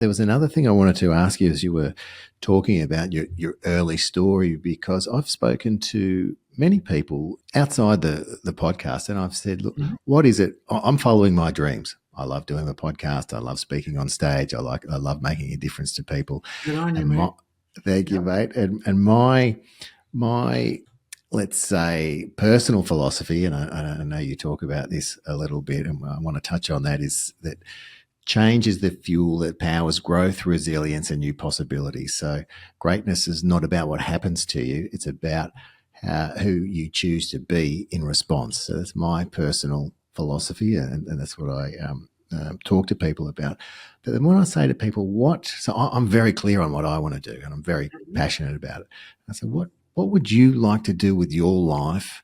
There was another thing I wanted to ask you as you were talking about your early story, because I've spoken to many people outside the podcast, and I've said, look, Mhm. what is it? I'm following my dreams. I love doing a podcast. I love speaking on stage. I love making a difference to people. Good on you, And my mate. thank you, Yep. mate. And my let's say personal philosophy, and I know you talk about this a little bit, and I want to touch on that, is that change is the fuel that powers growth, resilience, and new possibilities. So greatness is not about what happens to you; it's about who you choose to be in response. So that's my personal philosophy, and that's what I talk to people about. But then when I say to people, I'm very clear on what I want to do, and I'm very Mhm. passionate about it. I said, what would you like to do with your life?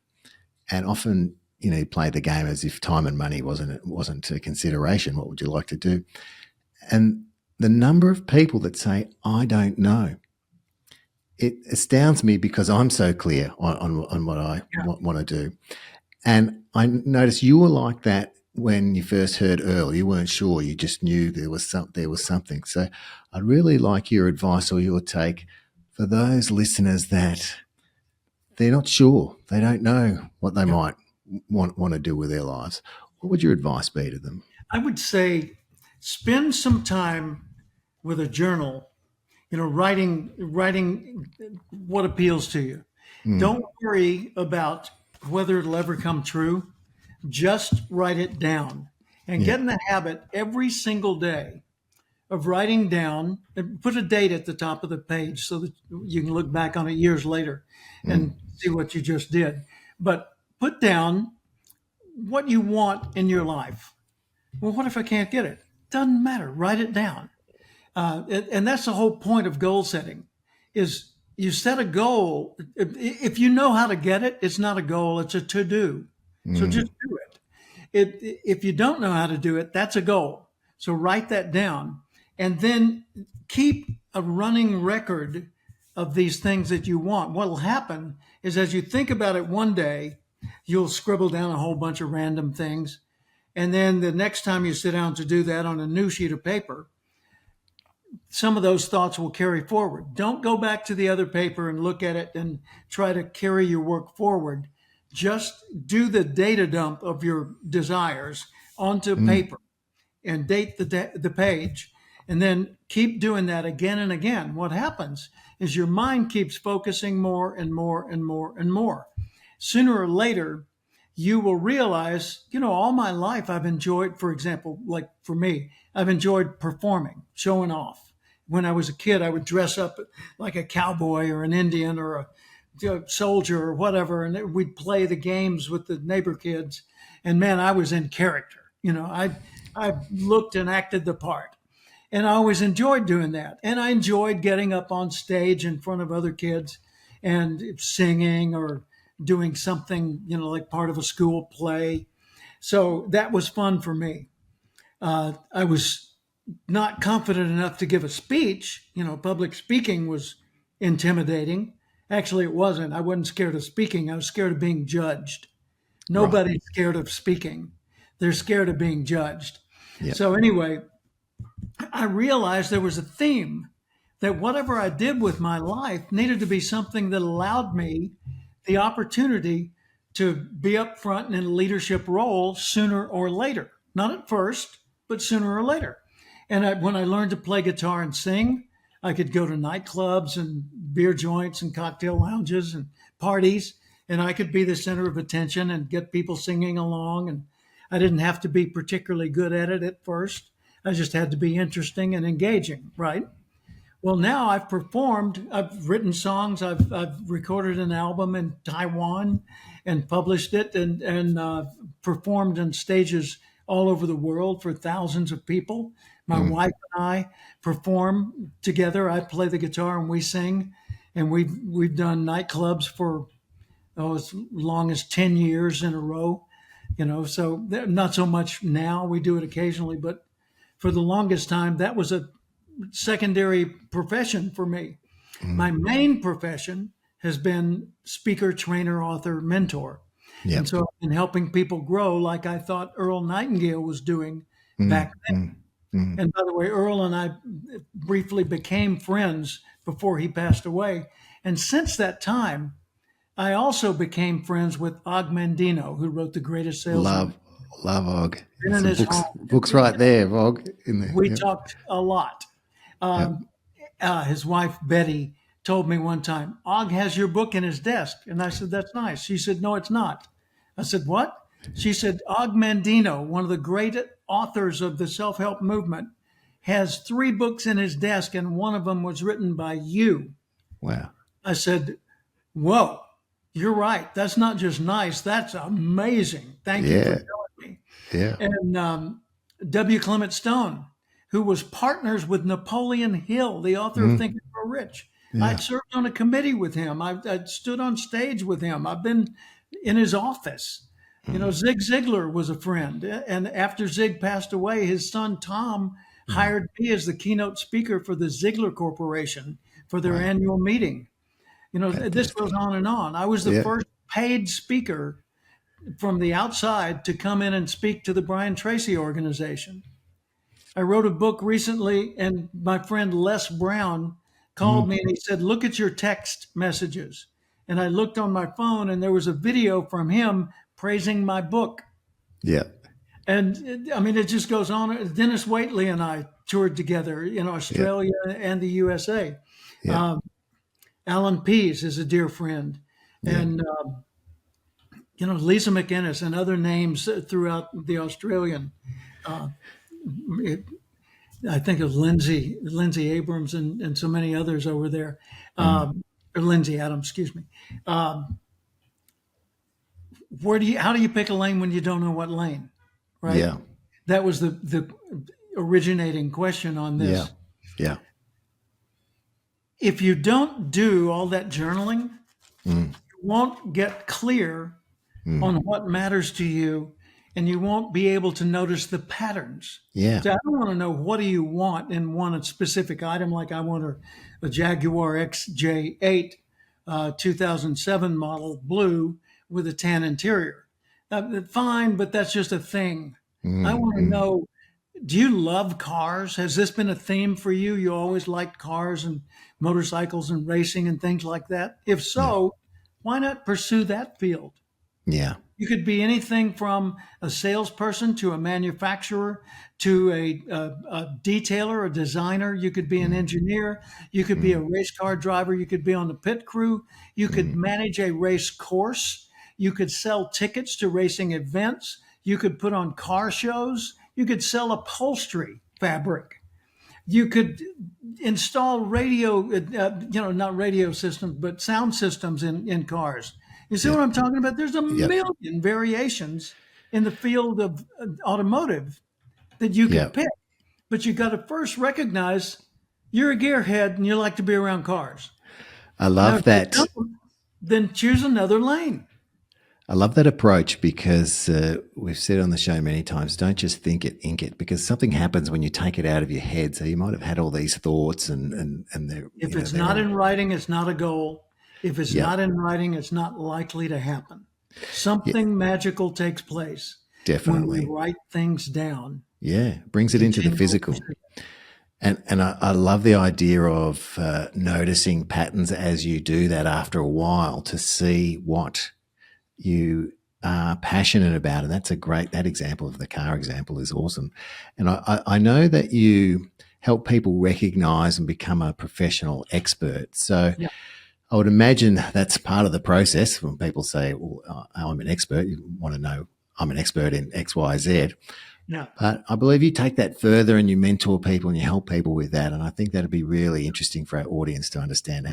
And often, you play the game as if time and money wasn't a consideration. What would you like to do? And the number of people that say, I don't know, it astounds me, because I'm so clear on what I Yeah. want to do. And I noticed you were like that when you first heard Earl. You weren't sure. You just knew there was something. So I'd really like your advice or your take for those listeners that they're not sure. They don't know what they Yeah. might want to do with their lives. What would your advice be to them? I would say spend some time with a journal, writing what appeals to you. Mm, Don't worry about whether it'll ever come true. Just write it down and yeah. get in the habit every single day of writing down and put a date at the top of the page so that you can look back on it years later Mm, and see what you just did. But put down what you want in your life. Well, what if I can't get it? Doesn't matter. Write it down. And that's the whole point of goal setting is you set a goal. If you know how to get it, it's not a goal, it's a to do. So mm, just do it. If you don't know how to do it, that's a goal. So write that down and then keep a running record of these things that you want. What will happen is as you think about it one day, you'll scribble down a whole bunch of random things. And then the next time you sit down to do that on a new sheet of paper, some of those thoughts will carry forward. Don't go back to the other paper and look at it and try to carry your work forward. Just do the data dump of your desires onto mm, paper and date the page. And then keep doing that again and again. What happens is your mind keeps focusing more and more and more and more. Sooner or later, you will realize, all my life I've enjoyed, for example, like for me, I've enjoyed performing, showing off. When I was a kid, I would dress up like a cowboy or an Indian or a soldier or whatever, and we'd play the games with the neighbor kids. And man, I was in character. I looked and acted the part. And I always enjoyed doing that. And I enjoyed getting up on stage in front of other kids and singing or doing something, like part of a school play. So that was fun for me. I was not confident enough to give a speech. Public speaking was intimidating. Actually, it wasn't. I wasn't scared of speaking. I was scared of being judged. right. Nobody's scared of speaking. They're scared of being judged. Yeah. So anyway, I realized there was a theme that whatever I did with my life needed to be something that allowed me the opportunity to be up front and in a leadership role sooner or later. Not at first, but sooner or later. And when I learned to play guitar and sing, I could go to nightclubs and beer joints and cocktail lounges and parties, and I could be the center of attention and get people singing along. And I didn't have to be particularly good at it at first. I just had to be interesting and engaging, right? Well, now I've performed, I've written songs, I've recorded an album in Taiwan and published it and performed on stages all over the world for thousands of people. My Mm, wife and I perform together. I play the guitar and we sing, and we've done nightclubs for as long as 10 years in a row. So not so much now. We do it occasionally, but for the longest time, that was a secondary profession for me. mm, My main profession has been speaker, trainer, author, mentor. yeah. And so I've been helping people grow like I thought Earl Nightingale was doing Mm, back mm, then. Mm. And by the way, Earl and I briefly became friends before he passed away. And since that time, I also became friends with Og Mandino, who wrote The Greatest Salesman. Love, love Og. Been in Some his books, home. books right there, Og. In there. We Yep. talked a lot. Yep. His wife, Betty, told me one time, Og has your book in his desk. And I said, that's nice. She said, no, it's not. I said, what? She said, Og Mandino, one of the great authors of the self help movement, has 3 books in his desk, and one of them was written by you. Wow. I said, whoa, you're right. That's not just nice. That's amazing. Thank you for Yeah. telling me. Yeah. And W. Clement Stone, who was partners with Napoleon Hill, the author of Think and Grow Rich. Yeah. I'd served on a committee with him. I'd stood on stage with him. I've been in his office. You know, Zig Ziglar was a friend. And after Zig passed away, his son Tom hired me as the keynote speaker for the Ziglar Corporation for their Wow. annual meeting. You know, this Fantastic. goes on and on. I was the Yeah. first paid speaker from the outside to come in and speak to the Brian Tracy organization. I wrote a book recently, and my friend Les Brown called me and he said, look at your text messages. And I looked on my phone and there was a video from him praising my book. Yeah. And I mean, it just goes on. Dennis Waitley and I toured together in Australia and the USA. Yeah. Alan Pease is a dear friend. Yeah. And, you know, Lisa McInnes and other names throughout the Australian. I think of Lindsay Abrams and so many others over there. Or Lindsay Adams, excuse me. How do you pick a lane when you don't know what lane? Right? Yeah. That was the originating question on Yeah. this. Yeah. If you don't do all that journaling, you won't get clear on what matters to you, and you won't be able to notice the patterns. Yeah. So I don't want to know what do you want in one specific item, like I want a Jaguar XJ8 2007 model blue with a tan interior. Fine, but that's just a thing. I want to know, do you love cars? Has this been a theme for you? You always liked cars and motorcycles and racing and things like that? If so, why not pursue that field? Yeah. You could be anything from a salesperson to a manufacturer to a detailer, a designer. You could be an engineer. You could be a race car driver. You could be on the pit crew. You could manage a race course. You could sell tickets to racing events. You could put on car shows. You could sell upholstery fabric. You could install radio, not radio systems, but sound systems in cars. You see what I'm talking about? There's a million variations in the field of automotive that you can pick, but you got to first recognize you're a gearhead and you like to be around cars. I love that. Then choose another lane. I love that approach because we've said on the show many times, don't just think it, ink it, because something happens when you take it out of your head. So you might have had all these thoughts and they're, if it's not in writing, it's not a goal. If it's not in writing, it's not likely to happen. Something magical takes place. Definitely. When we write things down. Yeah, brings it into the physical. And I love the idea of noticing patterns as you do that after a while to see what you are passionate about. And that's that example of the car example is awesome. And I know that you help people recognize and become a professional expert. So I would imagine that's part of the process when people say, well, I'm an expert. You want to know I'm an expert in X, Y, Z. Yeah. But I believe you take that further and you mentor people and you help people with that. And I think that'd be really interesting for our audience to understand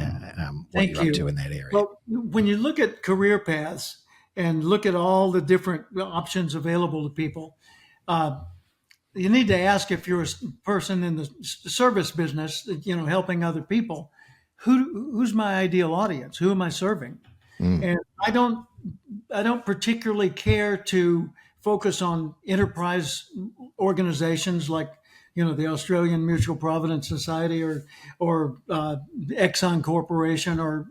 what you're up to in that area. Well, when you look at career paths and look at all the different options available to people, you need to ask, if you're a person in the service business, helping other people, who's my ideal audience? Who am I serving? And I don't particularly care to focus on enterprise organizations like, the Australian Mutual Provident Society or Exxon Corporation or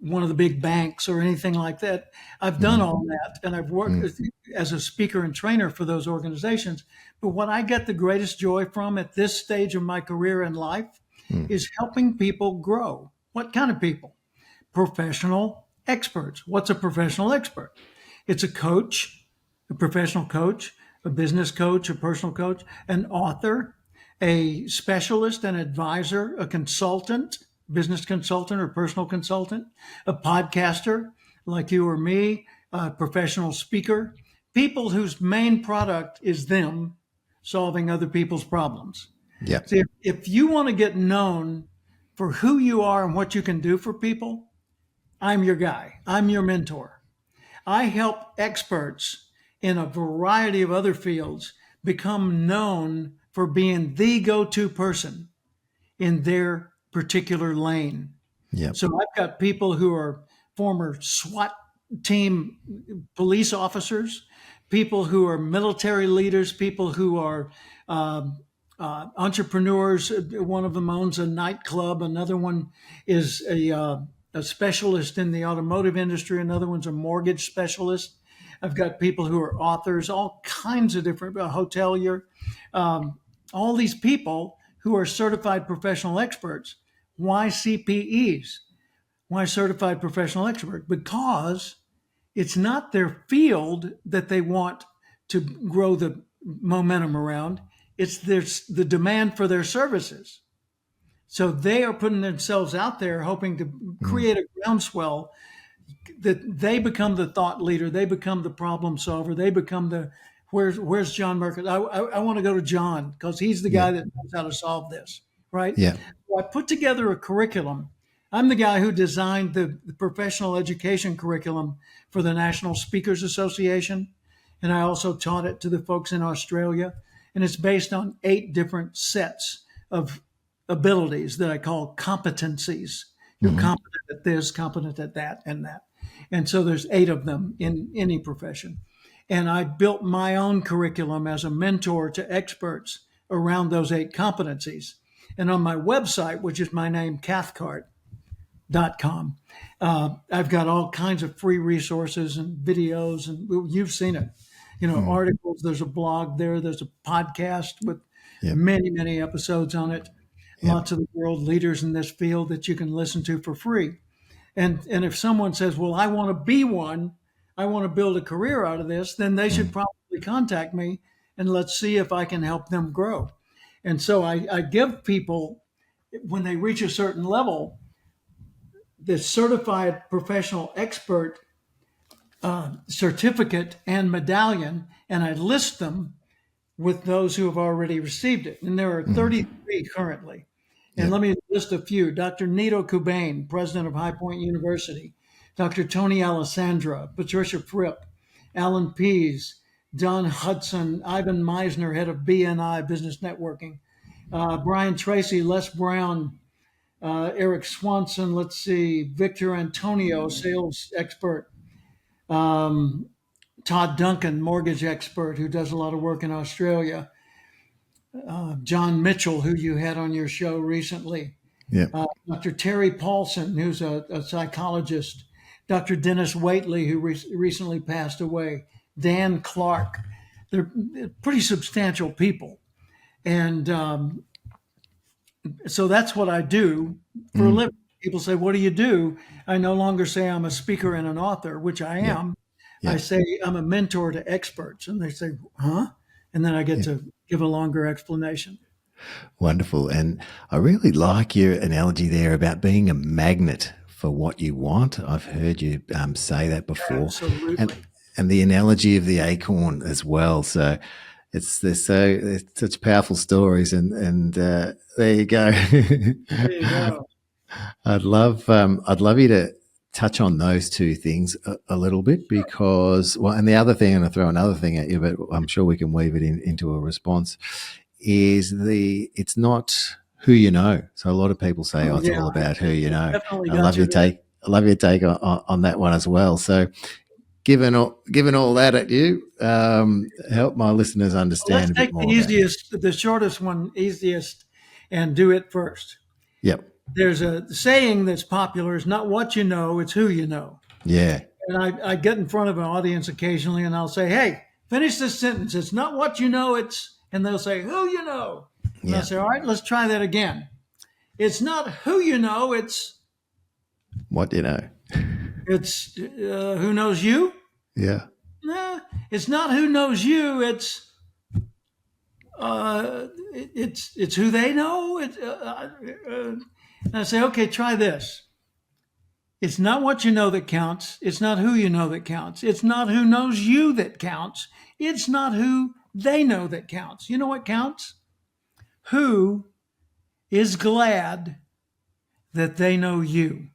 one of the big banks or anything like that. I've done all that, and I've worked. as a speaker and trainer for those organizations. But what I get the greatest joy from at this stage of my career in life is helping people grow. What kind of people? Professional experts. What's a professional expert? It's a coach, a professional coach, a business coach, a personal coach, an author, a specialist, an advisor, a consultant, business consultant or personal consultant, a podcaster like you or me, a professional speaker, people whose main product is them solving other people's problems. Yeah. See, if you want to get known for who you are and what you can do for people, I'm your guy. I'm your mentor. I help experts in a variety of other fields become known for being the go-to person in their particular lane. Yeah. So I've got people who are former SWAT team police officers, people who are military leaders, people who are entrepreneurs. One of them owns a nightclub. Another one is a specialist in the automotive industry. Another one's a mortgage specialist. I've got people who are authors, all kinds of different hotelier, all these people who are certified professional experts. Why CPEs? Why certified professional expert? Because it's not their field that they want to grow the momentum around. It's the demand for their services. So they are putting themselves out there hoping to create a groundswell that they become the thought leader. They become the problem solver. They become the, where's John Merkus? I want to go to John because he's the guy that knows how to solve this, right? Yeah. So I put together a curriculum. I'm the guy who designed the professional education curriculum for the National Speakers Association. And I also taught it to the folks in Australia. And it's based on 8 different sets of abilities that I call competencies. You're competent at this, competent at that, and that. And so there's 8 of them in any profession. And I built my own curriculum as a mentor to experts around those 8 competencies. And on my website, which is my name, Cathcart.com, I've got all kinds of free resources and videos, and you've seen it. Articles, there's a blog there, there's a podcast with many, many episodes on it. Lots of the world leaders in this field that you can listen to for free. And if someone says, well, I want to be one, I want to build a career out of this, then they should probably contact me and let's see if I can help them grow. And so I give people, when they reach a certain level, the certified professional expert certificate and medallion, and I list them with those who have already received it. And there are 33 currently. And let me list a few. Dr. Nito Kubain, president of High Point University. Dr. Tony Alessandra, Patricia Fripp, Alan Pease, Don Hudson, Ivan Meisner, head of BNI, Business Networking, Brian Tracy, Les Brown, Eric Swanson, Victor Antonio, sales expert, Todd Duncan, mortgage expert who does a lot of work in Australia, John Mitchell, who you had on your show recently, Dr. Terry Paulson, who's a psychologist, Dr. Dennis Waitley, who recently passed away, Dan Clark. They're pretty substantial people. And so that's what I do for a living. People say, what do you do? I no longer say I'm a speaker and an author, which I am. I say I'm a mentor to experts. And they say, huh? And then I get to give a longer explanation. Wonderful. And I really like your analogy there about being a magnet for what you want. I've heard you say that before. Absolutely. And the analogy of the acorn as well. So it's such powerful stories. And there you go. There you go. I'd love you to touch on those 2 things a little bit because, well, and the other thing, and I'll throw another thing at you, but I'm sure we can weave it into a response, is it's not who you know. So a lot of people say, it's all about who you know. I love your take on that one as well. So given all that at you, help my listeners understand a bit more. Let's take the shortest one, easiest, and do it first. Yep. There's a saying that's popular: "It's not what you know, it's who you know." Yeah. And I get in front of an audience occasionally and I'll say, hey, finish this sentence. It's not what you know, it's, and they'll say, who you know. And I'll Yeah. say, all right, let's try that again. It's not who you know, What do you know? it's who knows you. Yeah. Nah, it's not who knows you. It's who they know. And I say, okay, try this. It's not what you know that counts. It's not who you know that counts. It's not who knows you that counts. It's not who they know that counts. You know what counts? Who is glad that they know you?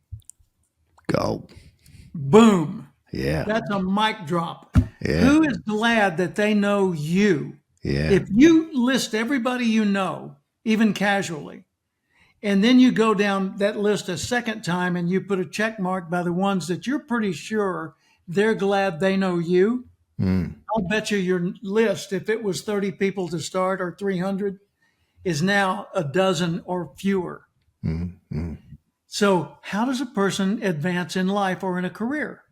Gold. Boom. Yeah. That's a mic drop. Yeah. Who is glad that they know you? Yeah. If you list everybody you know, even casually, and then you go down that list a second time and you put a check mark by the ones that you're pretty sure they're glad they know you, I'll bet you your list, if it was 30 people to start or 300, is now a dozen or fewer. So, how does a person advance in life or in a career?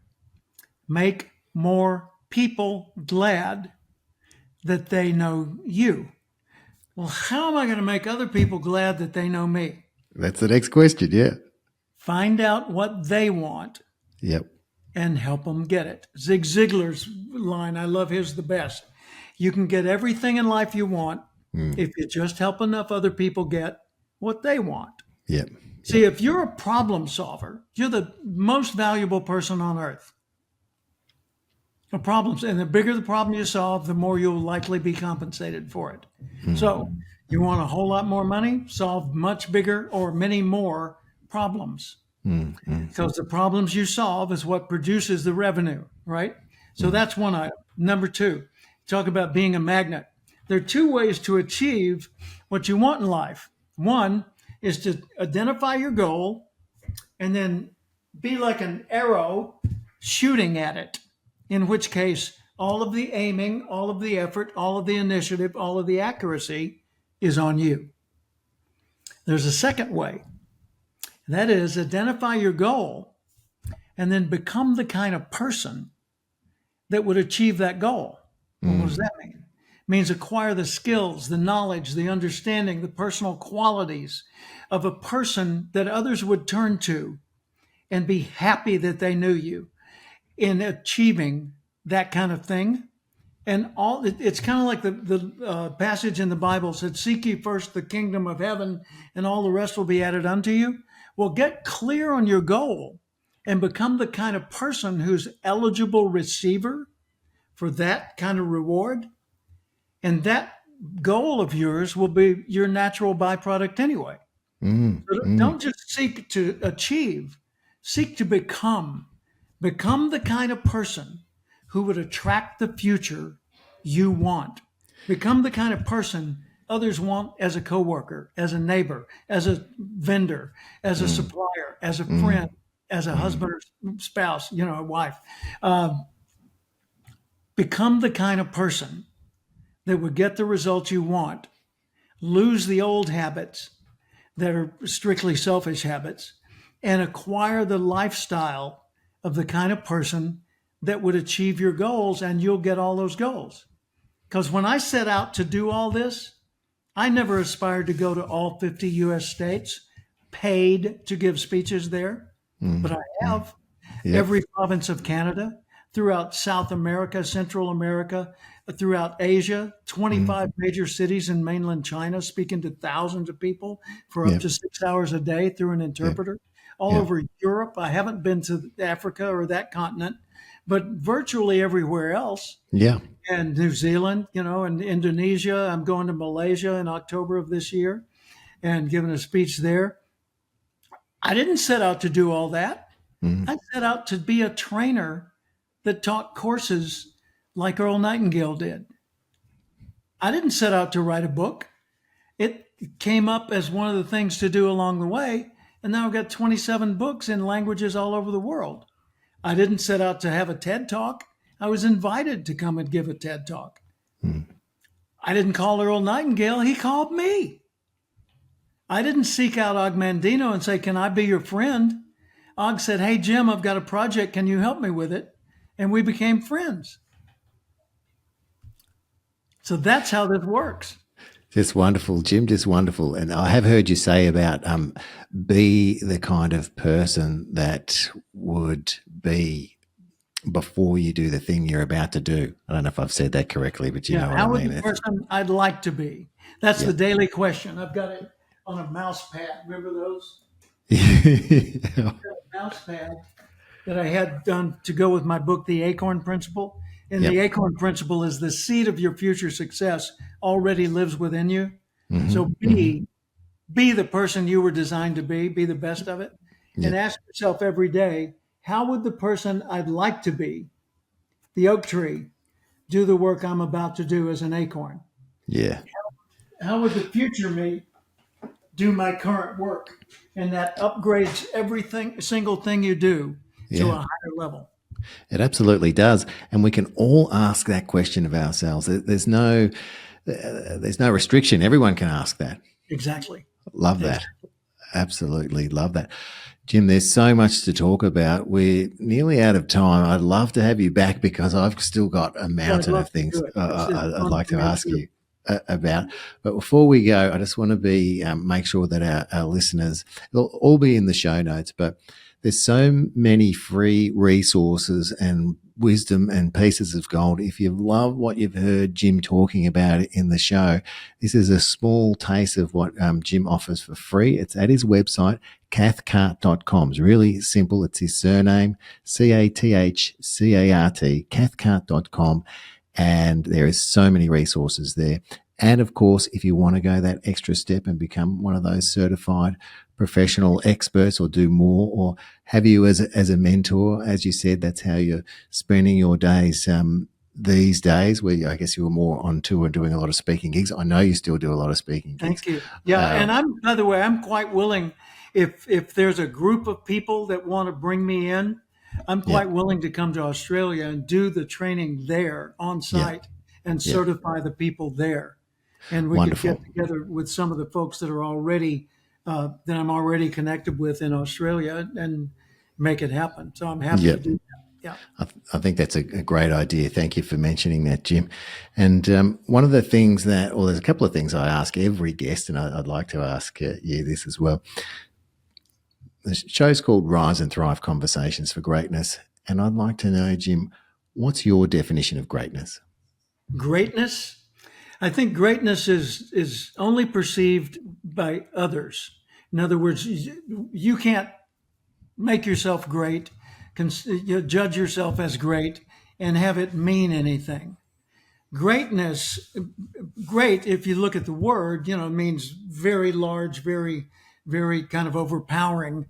Make more people glad that they know you. Well, how am I going to make other people glad that they know me? That's the next question. Yeah. Find out what they want Yep. and help them get it. Zig Ziglar's line, I love his the best. You can get everything in life you want if you just help enough other people get what they want. Yep. See, if you're a problem solver, you're the most valuable person on earth. The problems, and the bigger the problem you solve, the more you'll likely be compensated for it. So, you want a whole lot more money? Solve much bigger or many more problems. Because the problems you solve is what produces the revenue, right? So that's one item. Number two, talk about being a magnet. There are two ways to achieve what you want in life. One is to identify your goal and then be like an arrow shooting at it, in which case all of the aiming, all of the effort, all of the initiative, all of the accuracy is on you. There's a second way. That is, identify your goal and then become the kind of person that would achieve that goal. Well, what does that mean? It means acquire the skills, the knowledge, the understanding, the personal qualities of a person that others would turn to and be happy that they knew you in achieving that kind of thing. And it's kind of like the passage in the Bible said, seek ye first the kingdom of heaven and all the rest will be added unto you. Well, get clear on your goal and become the kind of person who's eligible receiver for that kind of reward. And that goal of yours will be your natural byproduct anyway. So don't just seek to achieve, seek to become. Become the kind of person who would attract the future you want. Become the kind of person others want as a coworker, as a neighbor, as a vendor, as a supplier, as a friend, as a husband or spouse, a wife. Become the kind of person that would get the results you want, lose the old habits that are strictly selfish habits, and acquire the lifestyle of the kind of person that would achieve your goals, and you'll get all those goals. Because when I set out to do all this, I never aspired to go to all 50 U.S. states, paid to give speeches there, but I have. Yep. Every province of Canada, throughout South America, Central America, throughout Asia, 25 major cities in mainland China, speaking to thousands of people for up to 6 hours a day through an interpreter. All over Europe. I haven't been to Africa or that continent, but virtually everywhere else. Yeah. And New Zealand, and Indonesia. I'm going to Malaysia in October of this year and giving a speech there. I didn't set out to do all that. I set out to be a trainer that taught courses like Earl Nightingale did. I didn't set out to write a book. It came up as one of the things to do along the way. And now I've got 27 books in languages all over the world. I didn't set out to have a TED Talk. I was invited to come and give a TED Talk. I didn't call Earl Nightingale. He called me. I didn't seek out Og Mandino and say, can I be your friend? Og said, hey, Jim, I've got a project. Can you help me with it? and we became friends. So that's how this works. Just wonderful, Jim. Just wonderful. And I have heard you say about be the kind of person that would be before you do the thing you're about to do. I don't know if I've said that correctly, but you Yeah. know what I How would mean. the person I'd like to be? That's Yeah. the daily question. I've got it on a mouse pad. Remember those? Yeah. Mouse pad that I had done to go with my book, The Acorn Principle. And the Yep. Acorn Principle is the seed of your future success already lives within you. Hmm. So Hmm. be the person you were designed to be the best of it. And Yep. ask yourself every day, how would the person I'd like to be, the oak tree, do the work I'm about to do as an acorn? Yeah. How would the future me do my current work? And that upgrades everything, single thing you do to a Yeah. higher level. It absolutely does, and we can all ask that question of ourselves. There's no restriction. Everyone can ask that. Exactly. Love that. Exactly. Absolutely love that. Jim, there's so much to talk about. We're nearly out of time. I'd love to have you back because I've still got a Well, I'd mountain love of to things do it. It's I'd fun like for to me ask too. you about. But before we go, I just want to make sure that our listeners, it'll all be in the show notes, but there's so many free resources and wisdom and pieces of gold. If you love what you've heard Jim talking about in the show, this is a small taste of what Jim offers for free. It's at his website, cathcart.com. It's really simple. It's his surname, Cathcart, cathcart.com. And there is so many resources there. And of course, if you want to go that extra step and become one of those certified professional experts or do more or have you as a mentor, as you said, that's how you're spending your days these days, where I guess you were more on tour and doing a lot of speaking gigs. I know you still do a lot of speaking gigs. Thank you. Yeah, and Um, I'm by the way, I'm quite willing if there's a group of people that want to bring me in, I'm yeah, quite willing to come to Australia and do the training there on yeah, site and yeah. certify the people there. And we could get Wonderful. together with some of the folks that are already that I'm already connected with in Australia and make it happen. So I'm happy Yeah. to do that. Yeah. I think that's a great idea. Thank you for mentioning that, Jim. And one of the things there's a couple of things I ask every guest, and I'd like to ask you this as well. The show's called Rise and Thrive Conversations for Greatness. And I'd like to know, Jim, what's your definition of greatness? Greatness. I think greatness is only perceived by others. In other words, you can't make yourself great, you judge yourself as great, and have it mean anything. Greatness, great, if you look at the word, means very large, very, very kind of overpowering.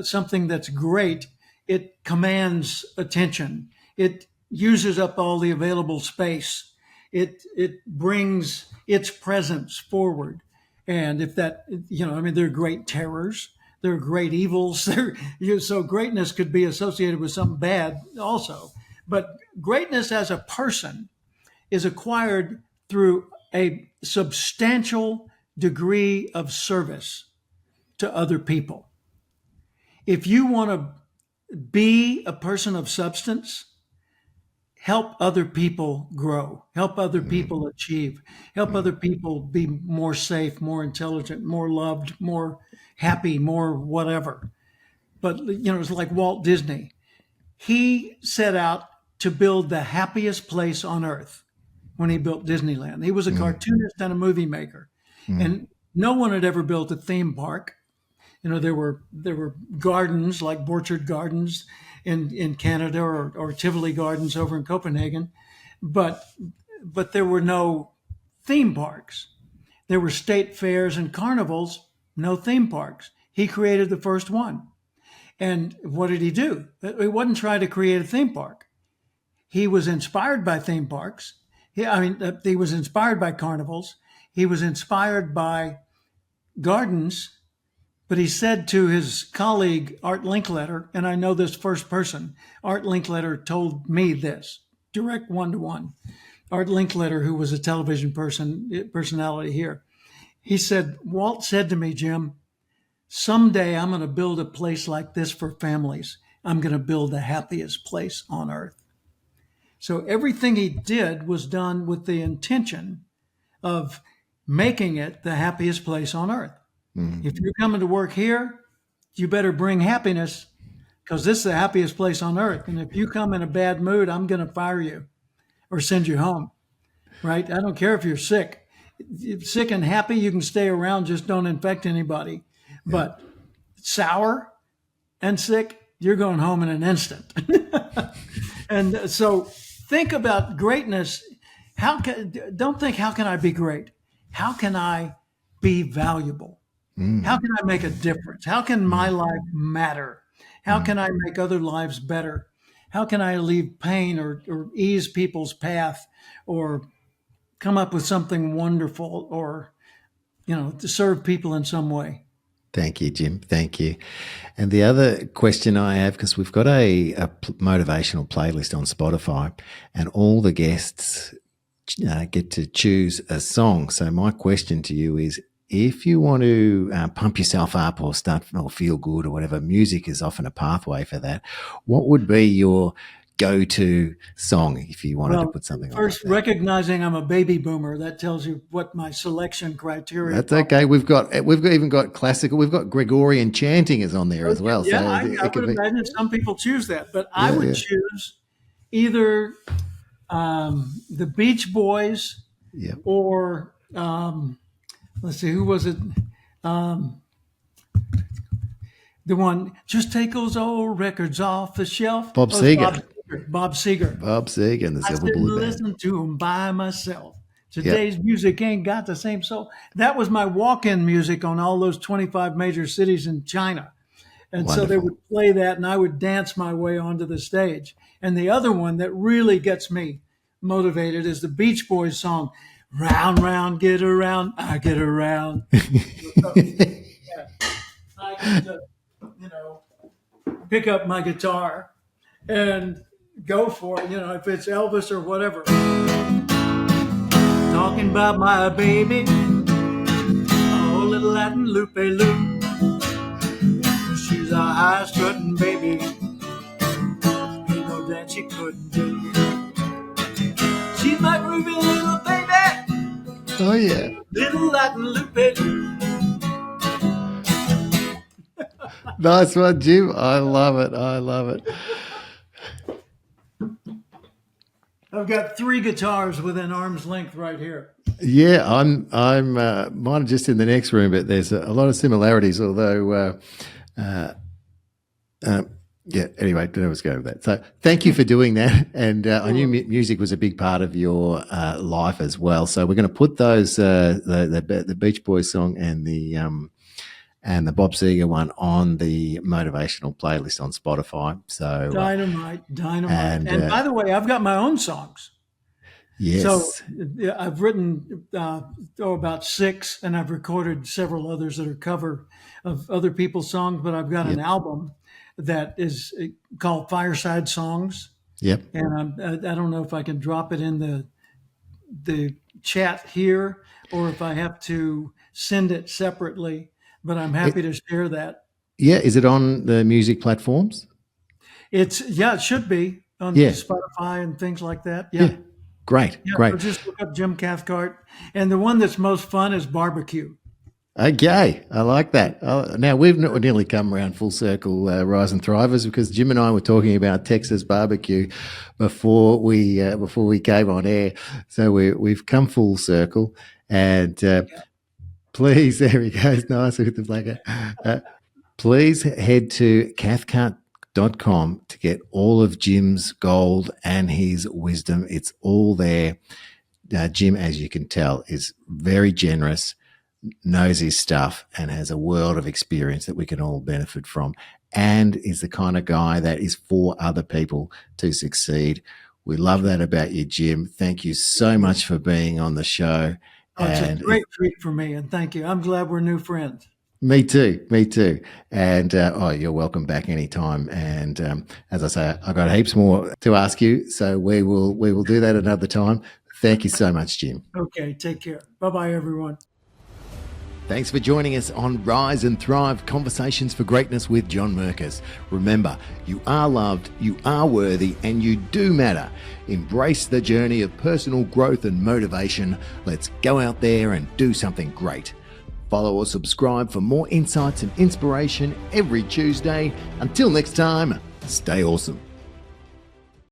Something that's great, it commands attention. It uses up all the available space. It brings its presence forward. And if that, there are great terrors, there are great evils. So greatness could be associated with something bad also. But greatness as a person is acquired through a substantial degree of service to other people. If you want to be a person of substance, help other people grow, help other Mm, people achieve, help mm, other people be more safe, more intelligent, more loved, more happy, more whatever. But, it's like Walt Disney. He set out to build the happiest place on earth when he built Disneyland. He was a mm, cartoonist and a movie maker, mm, and no one had ever built a theme park. There were gardens like Borchard Gardens in Canada or Tivoli Gardens over in Copenhagen, but there were no theme parks. There were state fairs and carnivals, no theme parks. He created the first one. And what did he do? He wasn't trying to create a theme park. He was inspired by theme parks. He was inspired by carnivals. He was inspired by gardens. But he said to his colleague, Art Linkletter, and I know this first person, Art Linkletter told me this, direct one to one. Art Linkletter, who was a television personality here, he said, Walt said to me, Jim, someday I'm going to build a place like this for families. I'm going to build the happiest place on earth. So everything he did was done with the intention of making it the happiest place on earth. Mm. If you're coming to work here, you better bring happiness because this is the happiest place on earth. And if you come in a bad mood, I'm going to fire you or send you home, right? I don't care if you're sick. If sick and happy, you can stay around, just don't infect anybody. Yeah. But sour and sick, you're going home in an instant. And so think about greatness. Don't think, how can I be great? How can I be valuable? How can I make a difference? How can my life matter? How can I make other lives better? How can I alleviate pain or ease people's path or come up with something wonderful or, to serve people in some way? Thank you, Jim. Thank you. And the other question I have, because we've got a motivational playlist on Spotify, and all the guests get to choose a song. So my question to you is, if you want to pump yourself up or start or feel good or whatever, music is often a pathway for that. What would be your go-to song if you wanted to put something on? First, like that? recognizing I'm a baby boomer, that tells you what my selection criteria. That's okay. We've even got classical. We've got Gregorian chanting is on there as well. Yeah, So I would imagine some people choose that, but I Yeah, would yeah. choose either the Beach Boys Yeah. or let's see, who was it? The one, just take those old records off the shelf. Bob Oh, it's Seger. Bob Seger. Bob Seger and the I Silver sit and Bullet Band. listen to them by myself. Yep. Today's music ain't got the same soul. That was my walk-in music on all those 25 major cities in China. And so they Wonderful. would play that and I would dance my way onto the stage. And the other one that really gets me motivated is the Beach Boys song, Round, Round, Get Around, I Get Around. I can just, pick up my guitar and go for it, if it's Elvis or whatever. Talking about my baby, oh, little Latin loop-a-loop. She's a high-strutting baby, ain't no dance she couldn't do. She's my groovy little baby, Oh yeah. little Latin loop-a-loop. Nice one, Jim. I love it. I love it. I've got 3 guitars within arm's length right here. Yeah, I'm mine are just in the next room, but there's a lot of similarities. Although, yeah. Anyway, I was going with that. So, thank you for doing that. And I knew music was a big part of your life as well. So, we're going to put those the Beach Boys song and the Bob Seger one on the motivational playlist on Spotify. So Dynamite. and, And by the way, I've got my own songs. yes, So I've written about 6, and I've recorded several others that are cover of other people's songs. But I've got an album that is called Fireside Songs, yep. and I don't know if I can drop it in the chat here or if I have to send it separately. But I'm happy to share that. Yeah, is it on the music platforms? It should be on Yeah. Spotify and things like that. Yeah. Great, Yeah, great. or just look up Jim Cathcart. And the one that's most fun is barbecue. Okay, I like that. Now we've nearly come around full circle, Rise and Thrivers, because Jim and I were talking about Texas barbecue before we came on air. So we've come full circle, and please, there he goes, nice with the blanket. Please head to cathcart.com to get all of Jim's gold and his wisdom. It's all there. Jim, as you can tell, is very generous, knows his stuff, and has a world of experience that we can all benefit from, and is the kind of guy that is for other people to succeed. We love that about you, Jim. Thank you so much for being on the show. Oh, it's a great treat for me, and thank you. I'm glad we're new friends. Me too. And you're welcome back anytime. And as I say, I've got heaps more to ask you, so we will do that another time. Thank you so much, Jim. Okay, take care. Bye-bye, everyone. Thanks for joining us on Rise and Thrive Conversations for Greatness with John Merkus. Remember, you are loved, you are worthy, and you do matter. Embrace the journey of personal growth and motivation. Let's go out there and do something great. Follow or subscribe for more insights and inspiration every Tuesday. Until next time, stay awesome.